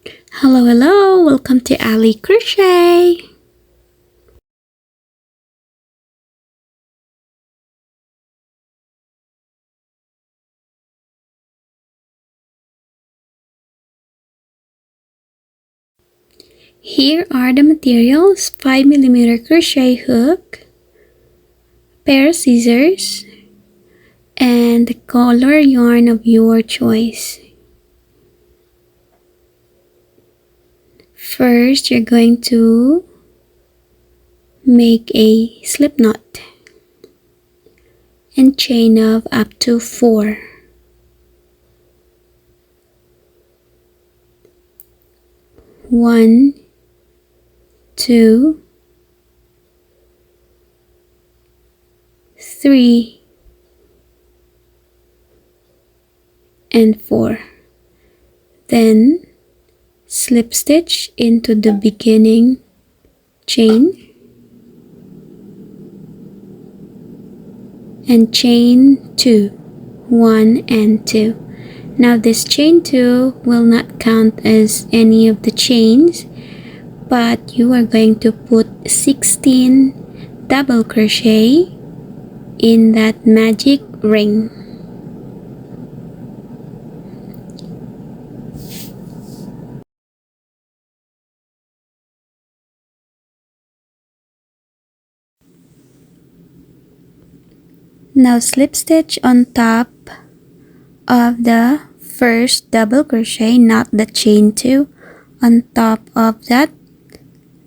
Hello, welcome to Ali Crochet. Here are the materials: 5mm crochet hook, pair of scissors, and the color yarn of your choice. First, you're going to make a slip knot and chain of up to 4. 1, 2, 3, and 4. Then slip stitch into the beginning chain and chain 2, 1 and 2. Now this chain 2 will not count as any of the chains, but you are going to put 16 double crochet in that magic ring. Now slip stitch on top of the first double crochet, not the chain 2. On top of that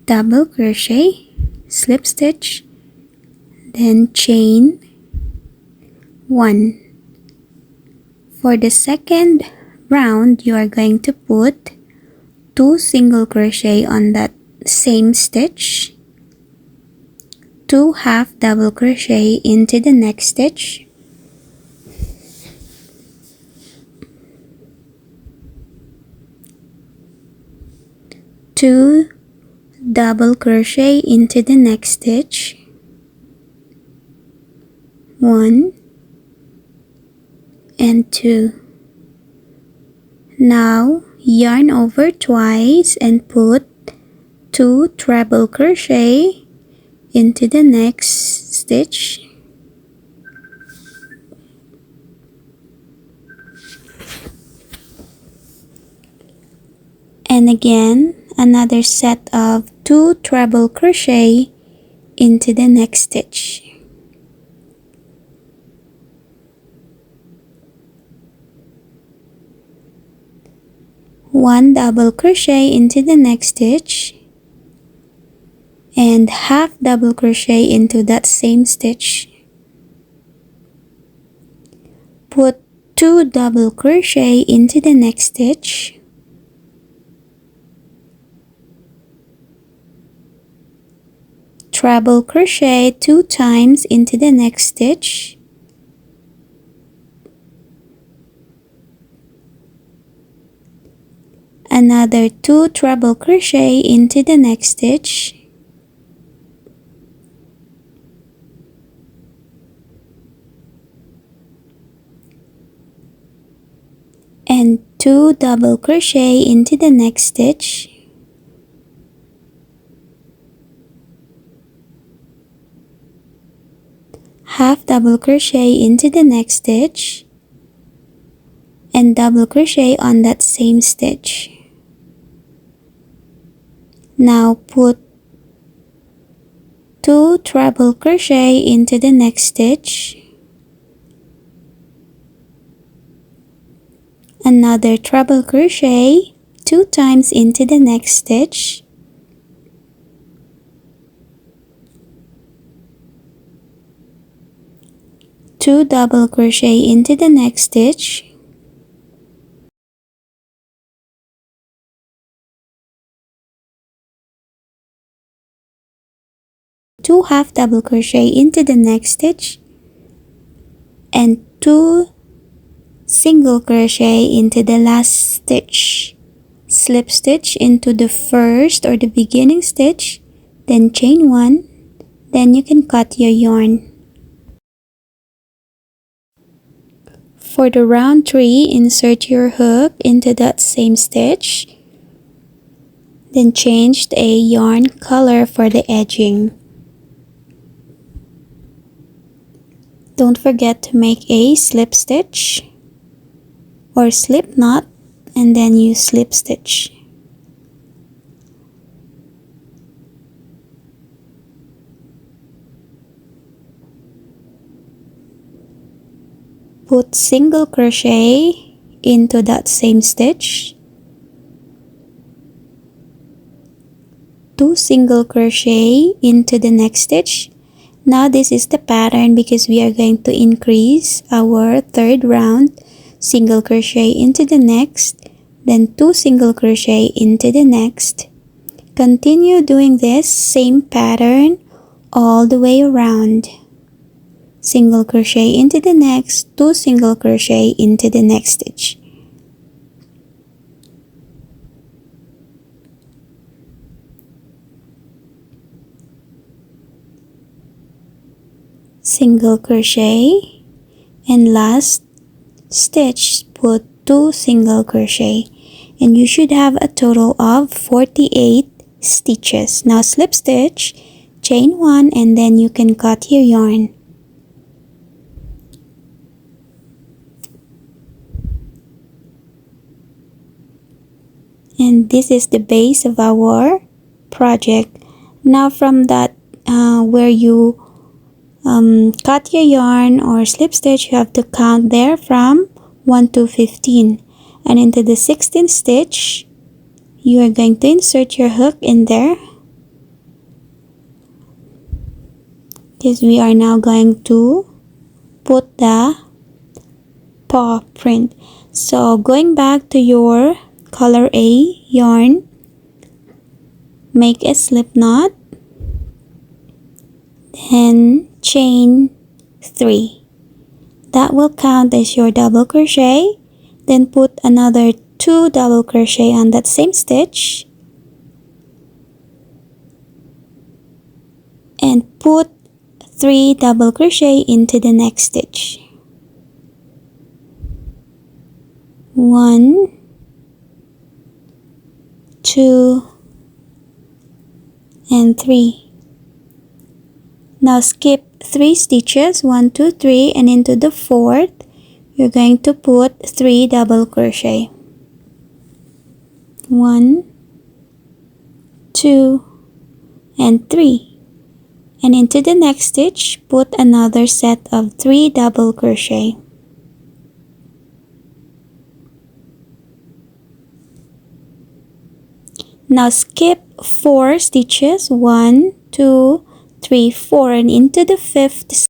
double crochet, slip stitch, then chain 1. For the second round, you are going to put 2 single crochet on that same stitch, 2 half double crochet into the next stitch, two double crochet into the next stitch, 1 and 2. Now yarn over twice and put 2 treble crochet into the next stitch, and again another set of 2 treble crochet into the next stitch. One double crochet into the next stitch and half double crochet into that same stitch. Put 2 double crochet into the next stitch, treble crochet 2 times into the next stitch, another 2 treble crochet into the next stitch, and 2 double crochet into the next stitch, half double crochet into the next stitch, and double crochet on that same stitch. Now put 2 treble crochet into the next stitch, another treble crochet 2 times into the next stitch, two double crochet into the next stitch, two half double crochet into the next stitch, and 2 single crochet into the last stitch. Slip stitch into the first or the beginning stitch, then chain 1, then you can cut your yarn. For the round 3, insert your hook into that same stitch, Then change a yarn color for the edging. Don't forget to make a slip stitch or slip knot and then you slip stitch. Put single crochet into that same stitch, 2 single crochet into the next stitch. Now this is the pattern because we are going to increase our third round. Single crochet into the next, then 2 single crochet into the next. Continue doing this same pattern all the way around. Single crochet into the next, 2 single crochet into the next stitch. Single crochet, and last stitch put 2 single crochet, and you should have a total of 48 stitches. Now slip stitch, chain 1, and then you can cut your yarn. And this is the base of our project. Now from that where you cut your yarn or slip stitch, you have to count there from 1 to 15, and into the 16th stitch you are going to insert your hook in there because we are now going to put the paw print. So going back to your color A yarn, make a slip knot, then chain 3. That will count as your double crochet. Then put another 2 double crochet on that same stitch and put 3 double crochet into the next stitch. 1, 2, and 3. Now skip 3 stitches, 1, 2, 3, and into the 4th you're going to put 3 double crochet. 1, 2, and 3. And into the next stitch, put another set of 3 double crochet. Now skip 4 stitches, 1, 2, 3, 4, and into the 5th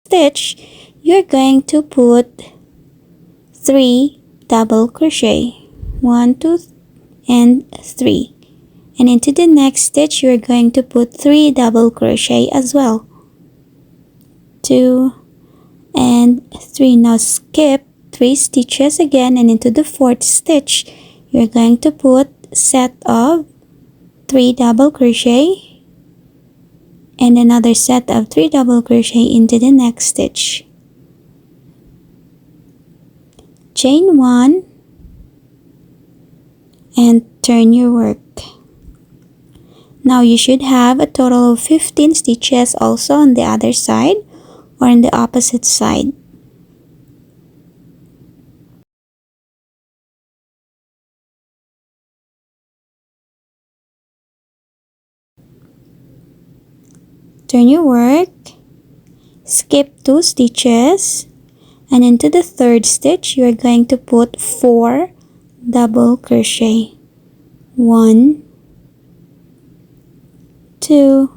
stitch you're going to put 3 double crochet. 1, 2, and 3. And into the next stitch you're going to put 3 double crochet as well. 2 and 3. Now skip 3 stitches again, and into the 4th stitch you're going to put set of 3 double crochet and another set of 3 double crochet into the next stitch. Chain 1 and turn your work. Now you should have a total of 15 stitches also on the other side or on the opposite side. Turn your work, skip 2 stitches, and into the 3rd stitch you are going to put 4 double crochet. 1, 2,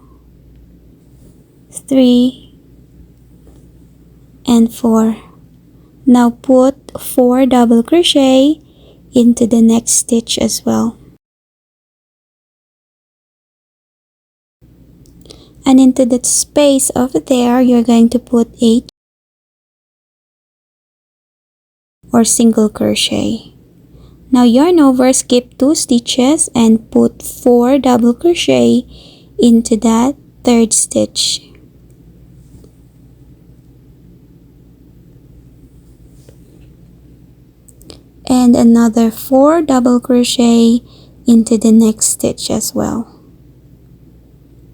3, and 4. Now put 4 double crochet into the next stitch as well. And into that space over there you're going to put 8 or single crochet. Now yarn over, skip 2 stitches and put 4 double crochet into that 3rd stitch. And another 4 double crochet into the next stitch as well.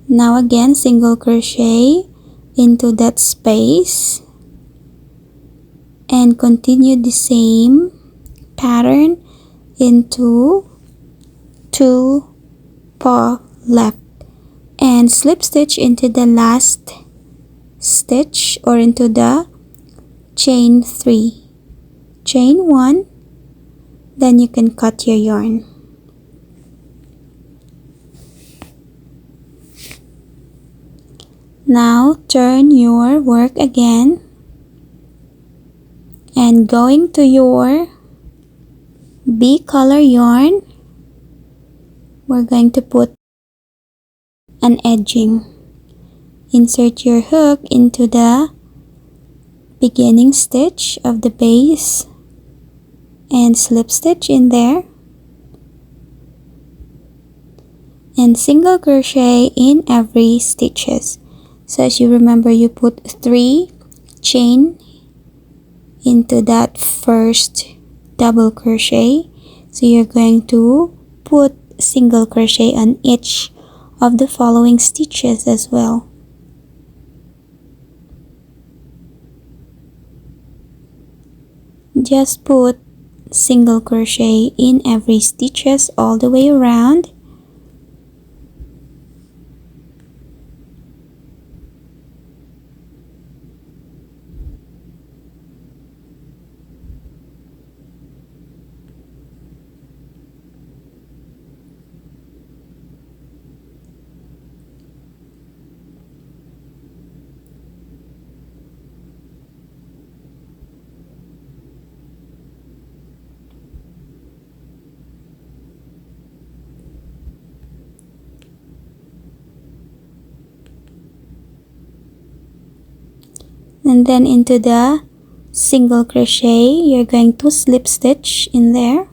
Now again, single crochet into that space and continue the same pattern into 2 paw left and slip stitch into the last stitch or into the chain 3. Chain 1, then you can cut your yarn. Now turn your work again and going to your B color yarn, we're going to put an edging. Insert your hook into the beginning stitch of the base and slip stitch in there and single crochet in every stitches. So as you remember, you put 3 chain into that first double crochet, so you're going to put single crochet on each of the following stitches as well. Just put single crochet in every stitches all the way around. And then into the single crochet, you're going to slip stitch in there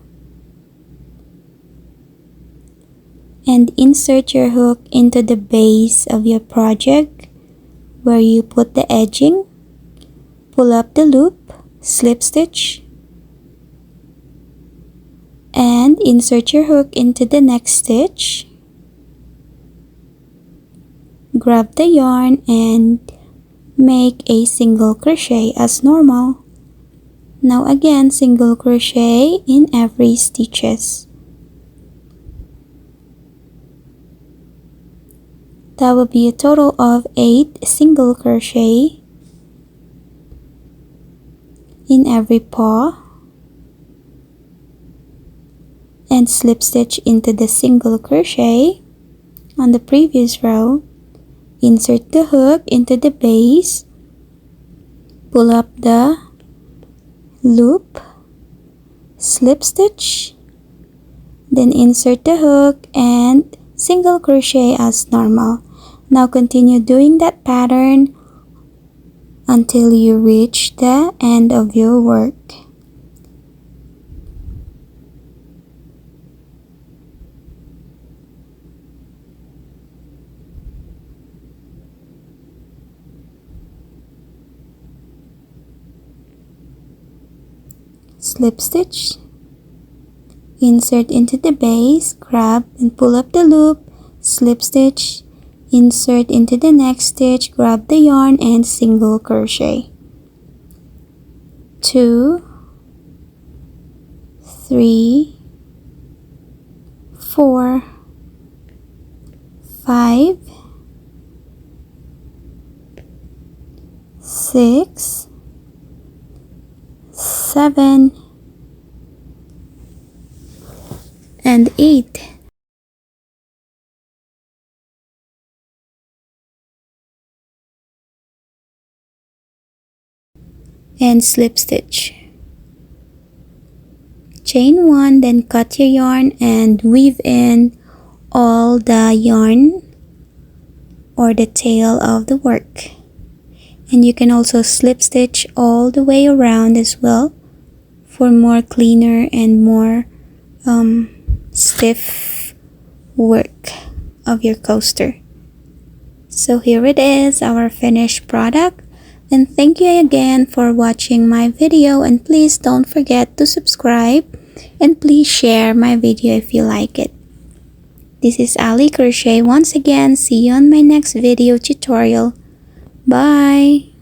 and insert your hook into the base of your project where you put the edging. Pull up the loop, slip stitch, and insert your hook into the next stitch. Grab the yarn and make a single crochet as normal. Now again, single crochet in every stitches. That will be a total of 8 single crochet in every paw and slip stitch into the single crochet on the previous row. Insert the hook into the base, pull up the loop, slip stitch, then insert the hook and single crochet as normal. Now continue doing that pattern until you reach the end of your work. Slip stitch, insert into the base, grab and pull up the loop, slip stitch, insert into the next stitch, grab the yarn and single crochet. 2, 3, 4, 5, 6, 7, and 8. And slip stitch. Chain 1, then cut your yarn and weave in all the yarn or the tail of the work. And you can also slip stitch all the way around as well for more cleaner and more stiff work of your coaster. So here it is, our finished product. And thank you again for watching my video, and please don't forget to subscribe and please share my video if you like it. This is Ali Crochet once again. See you on my next video tutorial. Bye!